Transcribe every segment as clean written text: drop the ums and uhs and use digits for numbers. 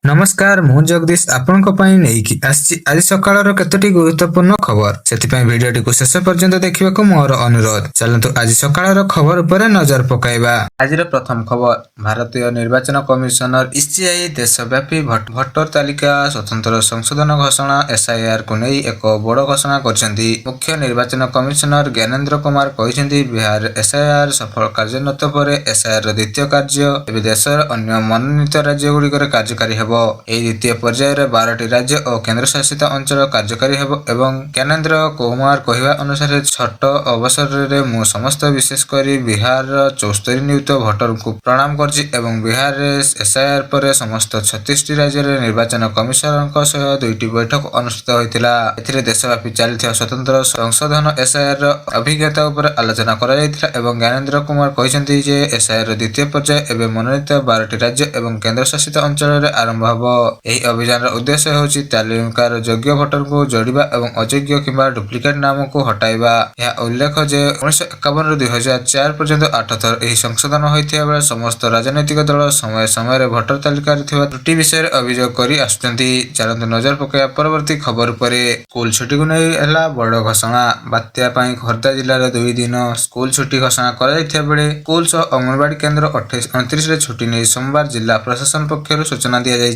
नमस्कार मु जगदीश आपणक पई नेकी आछि आज सकाळर केतोटी गुरुत्वपूर्ण खबर सेतिपई भिडियोटी को शेष पर्यंत देखिबाको मोर अनुरोध। चलंतु आज सकाळर खबर उपरे नजर पकाइबा। आजिर प्रथम खबर भारतीय निर्वाचन कमिशनर ईसीआई देशव्यापी भोटर तालिका स्वतंत्र संशोधन घोषणा एसआईआर को नै एक बड़ घोषणा करछन्ती। मुख्य निर्वाचन कमिशनर ज्ञानेन्द्र कुमार कहिसेंती बिहार एसआईआर सफल कार्यान्वित परे एसआईआर रो द्वितीय कार्य एबे देशर अन्य मनोनीत राज्य गुड़िकर कार्यकारी हेबो। द्वितीय पर्यायर 12टी राज्य और केन्द्र शासित अंचल कार्यकारी हेबो एवं ज्ञानेन्द्र कुमार कहवा अनुसार छठ अवसर मु समस्त विशेषकर बिहार 74 नियुक्त भोटर को प्रणाम करछि एवं बिहार एसआईआर पर समस्त 36 राज्य निर्वाचन कमिशनर सह दुईटी बैठक अनुष्ठित होइतिला। एथिरे देशव्यापी चलिथिया स्वतंत्र संशोधन एसआईआर अभिज्ञता उपर आलोचना करा जायतिला एवं ज्ञानेन्द्र कुमार कहिसेंती जे एसआईआर द्वितीय पर्याय एवं मनोनीत 12टी राज्य एवं केन्द्र शासित अंचल आरंभ हबो। एही अभियान उद्देश्य होछि तालिमकार योग्य भोटर को जोड़िबा एवं अयोग्य किंबा डुप्लिकेट नाम को हटाइबा। यह उल्लेख जे 1951 ରୁ 2004 पर्यंत 8 थर एही संशोधन होइथिया बेले समस्त राजनीतिक दल समय समय भोटर तालिका थिबा त्रुटि विषय अभियोग करी आसुचंती। चलंतु नजर पकाया परवर्ती खबर परे स्कूल छुट्टी को नै हला बड़ घोषणा। बात्या पई खर्दा जिल्ला रे 2 दिन स्कूल छुट्टी घोषणा करा जायथिया बेले स्कूल सह अंगनवाड़ी केन्द्र 28 29 रे छुट्टी नै सोमवार जिला प्रशासन पक्षरु सूचना दिया जायछि।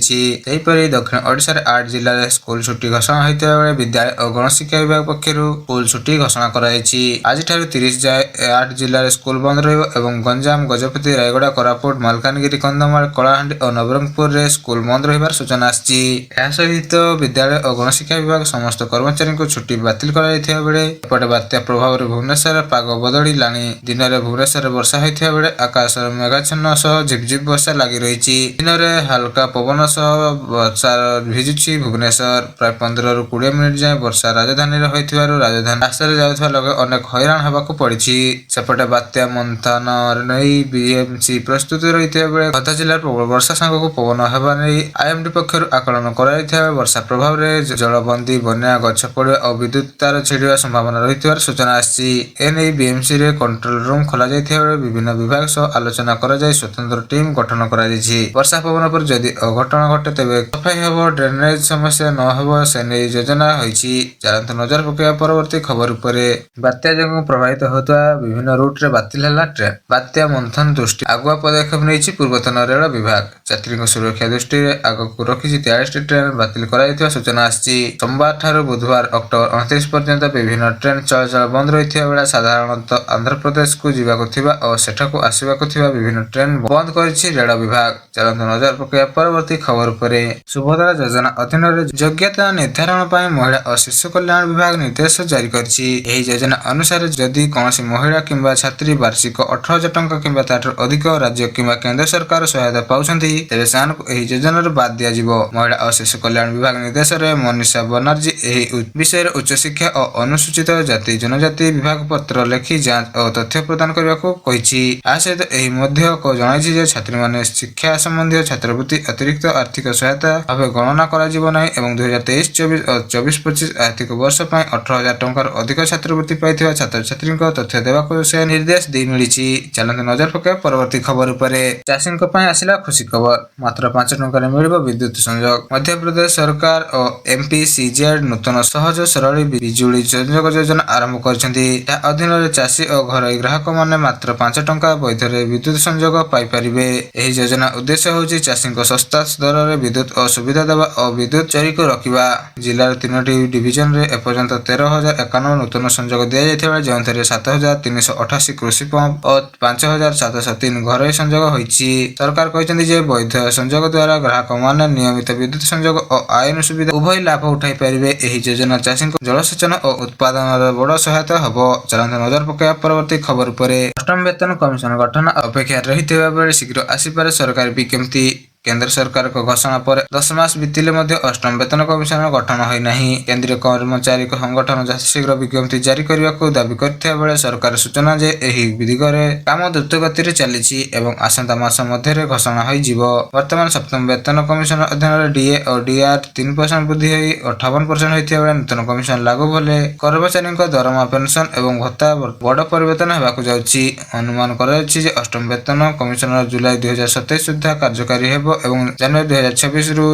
सेहीपरि दक्षिण ओडिशा रे 8 जिल्ला रे स्कूल छुट्टी घोषणा होइथिया बेले विद्यालय और गणशिक्षा विभाग पक्षरु स्कूल छुट्टी घोषणा करा जायछि। आज ठारू 30 जाय 8 जिल्ला रे स्कूल बंद रहइबो एवं गंजाम गजपति रायगड़ा कोरापुट मालकानगिरी कंधमाल कलाहांडी और नवरंगपुर रे स्कूल बंद रहिबार सूचना आछि। ଏହା ସହିତ विद्यालय और गणशिक्षा विभाग समस्त कर्मचारी को छुट्टी बातिल करा जायथिया बेले एपटे बात्या प्रभाव रे भुवनेश्वर पाग बदलिलानी। दिन रे भुवनेश्वर वर्षा होइथिया बेले आकाश मेघाच्छन्न सह झिपझिप वर्षा लागि रहिछि। दिन रे हल्का पवन सह वर्षा भिजुछि। भुवनेश्वर प्राय 15 ରୁ 20 मिनिट जाय वर्षा राजधानी रे होइथिबारु राजधानी रास्ता रे जाउथबा लोक अनेक हैरान हेबाकू पड़िछि। सेपटे बात्या मंथन नै बीएमसी प्रस्तुति रहिथिया बेले खता जिल्ला प्रबल वर्षा संगको पवन हेबा नै आईएमडी पक्षरु आकलन कराइथिया वर्षा प्रभाव रे जलबंदी बन्या गछ पड़िबा और विद्युत तार छिड़िबा संभावना रहिथिबार सूचना आछि। एनै बीएमसी रे कंट्रोल रूम खोला जायथिया बेले विभिन्न विभाग सह आलोचना करा जाय स्वतंत्र टीम गठन करा जायछि। वर्षा पवन पर जदि अघटन घटे तेबे सफाई हेबो ड्रेनेज समस्या न हेबो से नै योजना होइछि। चलंतु नजर पकाया परवर्ती खबर उपरे बात्या जंग प्रभावित होता विभिन्न रूट रे बातिल हला ट्रेन। बात्या मंथन दृष्टि आगुआ पदक्षेप नैछि पूर्वतन रेल विभाग। यात्री सुरक्षा दृष्टि रे आगकु रखिछि 43 ट्रेन बातिल कराइथिबा सूचना आछि। सोमवार ठारू बुधवार अक्टोबर 29 पर्यंत विभिन्न ट्रेन चलाचल बंद रहिथिबा बेला साधारणतः आंध्र प्रदेश को जीवाको थिबा और सेठाको आसीबाको थिबा विभिन्न ट्रेन बंद करिछि रेल विभाग। चलंतु नजर पकाया परवर्ती खबर उपरे सुभद्रा योजना अधीन योग्यता निर्धारण पर महिला और शिशु कल्याण विभाग निर्देश जारी करछि। एही योजना अनुसार जदि कौनसी महिला किंबा छात्री वार्षिक 18,000 टंका किंबा ताठर अधिक राज्य किंबा केंद्र सरकार सहायता पाउछन्ती तेबे सानक एही योजना रे बाद दिया जिवो। महिला और शिशु कल्याण विभाग निर्देश रे मनीषा बनर्जी एही विषय रे उच्च शिक्षा और अनुसूचित जाति जनजाति विभाग पत्र लेखि जांच और तथ्य प्रदान करबा को कहिछि। आ सहित एही मध्य को जणाइछि जे छात्री माने शिक्षा संबंधी छात्रवृत्ति अतिरिक्त आर्थिक सहायता भाव गणना करा जिवो नै एवं 2023-24 और 24-25 आर्थिक वर्ष पय 18,000 टंकार अधिक छात्रवृत्ति पाइथिबा छात्र छात्री को तथ्य देबाको से निर्देश दै मिलिछि। चलंतु नजर पकाय परवर्ती खबर उपरे चाषी को पय आसिला खुशी खबर। मात्र 5 टंका रे मिलिबो विद्युत संयोग। मध्य प्रदेश सरकार और एमपीसीजेड नूतन सहज सरल बिजुली संयोग योजना आरंभ करछन्ती। या अधीन रे चाषी और घरोई ग्राहक माने मात्र 5 टंका वैध रे विद्युत संयोग पाई परिबे। एही योजना उद्देश्य होछि चाषी को सस्ता दर रे विद्युत और सुविधा देवा और विद्युत चोरी को रखिबा। जिल्ला 3टी डिविजन रे एपर्यंत 13,051 नूतन संयोग दिया जायथिबा जेंथरे 7,388 कृषि पंप और 5,703 घरोई संयोग होइछि। सरकार कहिसंती जे वैध संयोग द्वारा ग्राहक माने नियमित विद्युत संयोग और आयन सुविधा उभय लाभ उठाई परिबे। एही योजना चाषी को जलसेचन और उत्पादन रे बड़ सहायता हबो। चलंतु नजर पकाया परवर्ती खबर उपरे अष्टम वेतन कमिशन गठन अपेक्षा रहिथिबा बेले शीघ्र आसी पारे सरकारी विज्ञप्ति। केंद्र सरकार को घोषणा पर 10 मास बीतिले मध्य अष्टम वेतन कमिशन गठन होई नाही। केंद्रीय कर्मचारी को संगठन शीघ्र विज्ञप्ति जारी करबा को दाबी करथिया बेले सरकार सूचना जे एही दिगरे काम द्रुत गति रे चलिछि एवं आसंता मास मध्य रे घोषणा होई जिवो। वर्तमान सप्तम वेतन कमिशन अधीन रे डीए और डीआर 3% वृद्धि होई 58% होइथिया बेले नूतन कमिशन लागू भले कर्मचारी को दरमा पेंशन एवं भत्ता बड़ परिवर्तन हेबा को जाउछि। अनुमान कराछि जे अष्टम वेतन कमिशन जुलाई 2027 सुद्धा कार्यकारी हेबो ଏବଂ ଜାନୁଆରୀ 2026ରୁ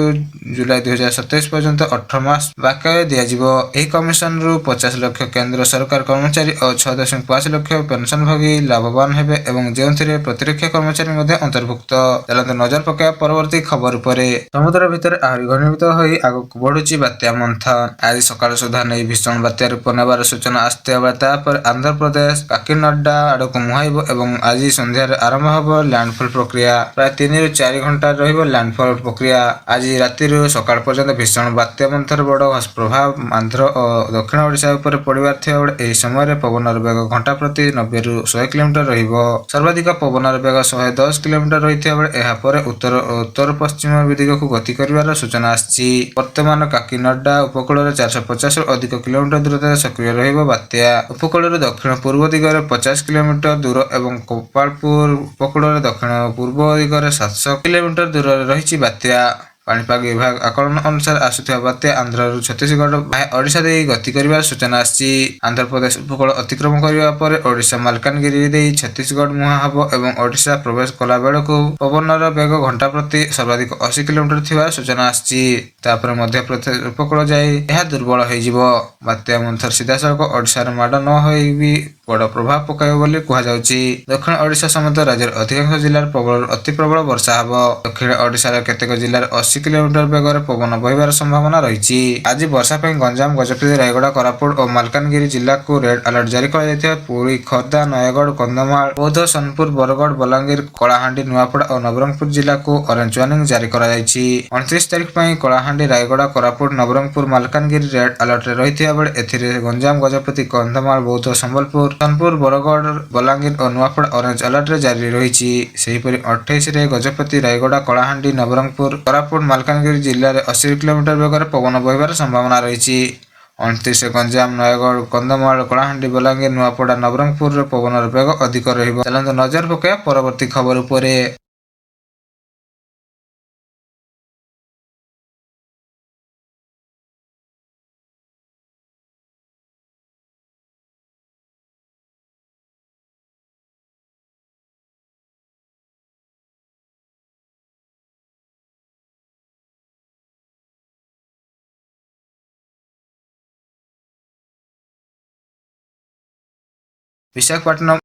ଜୁଲାଇ 2027 ପର୍ଯ୍ୟନ୍ତ 18 ମାସ ବାକ୍ୟରେ ଦିଆଯିବ। ଏହି କମିଶନରୁ 50 ଲକ୍ଷ କେନ୍ଦ୍ର ସରକାର କର୍ମଚାରୀ ଓ 6.5 ଲକ୍ଷ ପେନସନଭୋଗୀ ଲାଭବାନ ହେବେ ଏବଂ ଯେଉଁଥିରେ ପ୍ରତିରକ୍ଷା କର୍ମଚାରୀ ମଧ୍ୟ ଅନ୍ତର୍ଭୁକ୍ତ। ଚାଲନ୍ତୁ ନଜର ପକାଇବା ପରବର୍ତ୍ତୀ ଖବର ଉପରେ। ସମୁଦ୍ର ଭିତରେ ଆହୁରି ଘନୀଭୂତ ହୋଇ ଆଗକୁ ବଢୁଛି ବାତ୍ୟା ମନ୍ଥନ। ଆଜି ସକାଳ ସୁଦ୍ଧା ନେଇ ଭୀଷଣ ବାତ୍ୟା ରୂପ ନେବାର ସୂଚନା ଆସିଥିବା ବେଳେ ତାପରେ ଆନ୍ଧ୍ରପ୍ରଦେଶ କାକିନାଡା ଆଡକୁ ମୁହାଁଇବ ଏବଂ ଆଜି ସନ୍ଧ୍ୟାରେ ଆରମ୍ଭ ହେବ ଲ୍ୟାଣ୍ଡଫଲ ପ୍ରକ୍ରିୟା। ପ୍ରାୟ 3ରୁ 4 ଘଣ୍ଟା ରହିବ ଲ୍ୟାଣ୍ଡଫଲ ପ୍ରକ୍ରିୟା। ଆଜି ରାତିରୁ ସକାଳ ପର୍ଯ୍ୟନ୍ତ ଭୀଷଣ ବାତ୍ୟା ମନ୍ଥର ବଡ଼ ପ୍ରଭାବ ଆନ୍ଧ୍ର ଓ ଦକ୍ଷିଣ ଓଡ଼ିଶା ଉପରେ ପଡ଼ିବାର ଥିବା ବେଳେ ଏହି ସମୟରେ ପବନର ବେଗ ଘଣ୍ଟା ପ୍ରତି 90ରୁ 100 କିଲୋମିଟର ରହିବ। ସର୍ବାଧିକ ପବନର ବେଗ 110 କିଲୋମିଟର ରହିଥିବା ବେଳେ ଏହା ପରେ ଉତ୍ତର ଓ ଉତ୍ତର ପଶ୍ଚିମ ଦିଗକୁ ଗତି କରିବାର ସୂଚନା ଆସିଛି। ବର୍ତ୍ତମାନ କାକିନାଡା ଉପକୂଳରେ 450ରୁ ଅଧିକ କିଲୋମିଟର ଦୂରତାରେ ସକ୍ରିୟ ରହିବ ବାତ୍ୟା। ଉପକୂଳରୁ ଦକ୍ଷିଣ ପୂର୍ବ ଦିଗରେ 50 କିଲୋମିଟର ଦୂର ଏବଂ ଗୋପାଳପୁର ଉପକୂଳରେ ଦକ୍ଷିଣ ପୂର୍ବ ଦିଗରେ 700 କିଲୋମିଟର ଦୂରରେ ରହିଛି ବାତ୍ୟା। ପାଣିପାଗ ବିଭାଗ ଆକଳନ ଅନୁସାରେ ଆସୁଥିବା ବାତ୍ୟା ଆନ୍ଧ୍ରରୁ ଛତିଶଗଡ଼ ଓଡ଼ିଶା ଦେଇ ଗତି କରିବାର ସୂଚନା ଆସିଛି। ଆନ୍ଧ୍ରପ୍ରଦେଶ ଉପକୂଳ ଅତିକ୍ରମ କରିବା ପରେ ଓଡ଼ିଶା ମାଲକାନଗିରି ଦେଇ ଛତିଶଗଡ଼ ମୁହାଁ ହେବ ଏବଂ ଓଡ଼ିଶା ପ୍ରବେଶ କଲା ବେଳକୁ ପବନର ବେଗ ଘଣ୍ଟା ପ୍ରତି ସର୍ବାଧିକ 80 କିଲୋମିଟର ଥିବାର ସୂଚନା ଆସିଛି। ତାପରେ ମଧ୍ୟପ୍ରଦେଶ ଉପକୂଳ ଯାଇ ଏହା ଦୁର୍ବଳ ହୋଇଯିବ। ବାତ୍ୟା ମନ୍ଥର ସିଧାସଳଖ ଓଡ଼ିଶାରେ ମାଡ଼ ନ ହୋଇ ବି ବଡ଼ ପ୍ରଭାବ ପକାଇବ ବୋଲି କୁହାଯାଉଛି। ଦକ୍ଷିଣ ଓଡ଼ିଶା ସମେତ ରାଜ୍ୟର ଅଧିକାଂଶ ଜିଲ୍ଲାରେ ପ୍ରବଳରୁ ଅତି ପ୍ରବଳ ବର୍ଷା ହେବ। ଦକ୍ଷିଣ ଓଡ଼ିଶାର କେତେକ ଜିଲ୍ଲାରେ 80 କିଲୋମିଟର ବେଗରେ ପବନ ବହିବାର ସମ୍ଭାବନା ରହିଛି। ଆଜି ବର୍ଷା ପାଇଁ ଗଞ୍ଜାମ, ଗଜପତି, ରାୟଗଡ଼ା, କୋରାପୁଟ ଓ ମାଲକାନଗିରି ଜିଲ୍ଲାକୁ ରେଡ୍ ଆଲର୍ଟ ଜାରି କରାଯାଇଥିବା ପୁରୀ, ଖୋର୍ଦ୍ଧା, ନୟାଗଡ଼, କନ୍ଧମାଳ, ବୌଦ୍ଧ, ସୋନପୁର, ବରଗଡ଼, ବଲାଙ୍ଗୀର, କଳାହାଣ୍ଡି, ନୂଆପଡ଼ା ଓ ନବରଙ୍ଗପୁର ଜିଲ୍ଲାକୁ ଅରେଞ୍ଜ ୱାର୍ଣ୍ଣିଂ ଜାରି କରାଯାଇଛି। 29 ତାରିଖ ପାଇଁ କଳାହାଣ୍ଡି, ରାୟଗଡ଼ା, କୋରାପୁଟ, ନବରଙ୍ଗପୁର, ମାଲକାନଗିରି ରେଡ୍ ଆଲର୍ଟରେ ରହିଥିବା ବେଳେ ଏଥିରେ ଗଞ୍ଜାମ, ଗଜପତି, କନ୍ଧମାଳ, ବୌଦ୍ଧ, ସମ୍ବଲପୁର, ସୋନପୁର, ବରଗଡ଼, ବଲାଙ୍ଗୀର ଓ ନୂଆପଡ଼ା ଅରେଞ୍ଜ ଆଲର୍ଟରେ ଜାରି ରହିଛି। ସେହିପରି 28ରେ ଗଜପତି, ରାୟଗଡ଼ା, କଳାହାଣ୍ଡି, ନବରଙ୍ଗପୁର, କୋରାପୁଟ, ମାଲକାନଗିରି ଜିଲ୍ଲାରେ 80 କିଲୋମିଟର ବେଗରେ ପବନ ବହିବାର ସମ୍ଭାବନା ରହିଛି। 29ରେ ଗଞ୍ଜାମ, ନୟାଗଡ଼, କନ୍ଧମାଳ, କଳାହାଣ୍ଡି, ବଲାଙ୍ଗୀର, ନୂଆପଡ଼ା, ନବରଙ୍ଗପୁରରେ ପବନର ବେଗ ଅଧିକ ରହିବ। ଚାଲନ୍ତୁ ନଜର ପକାଇବା ପରବର୍ତ୍ତୀ ଖବର ଉପରେ। విశాఖపట్నం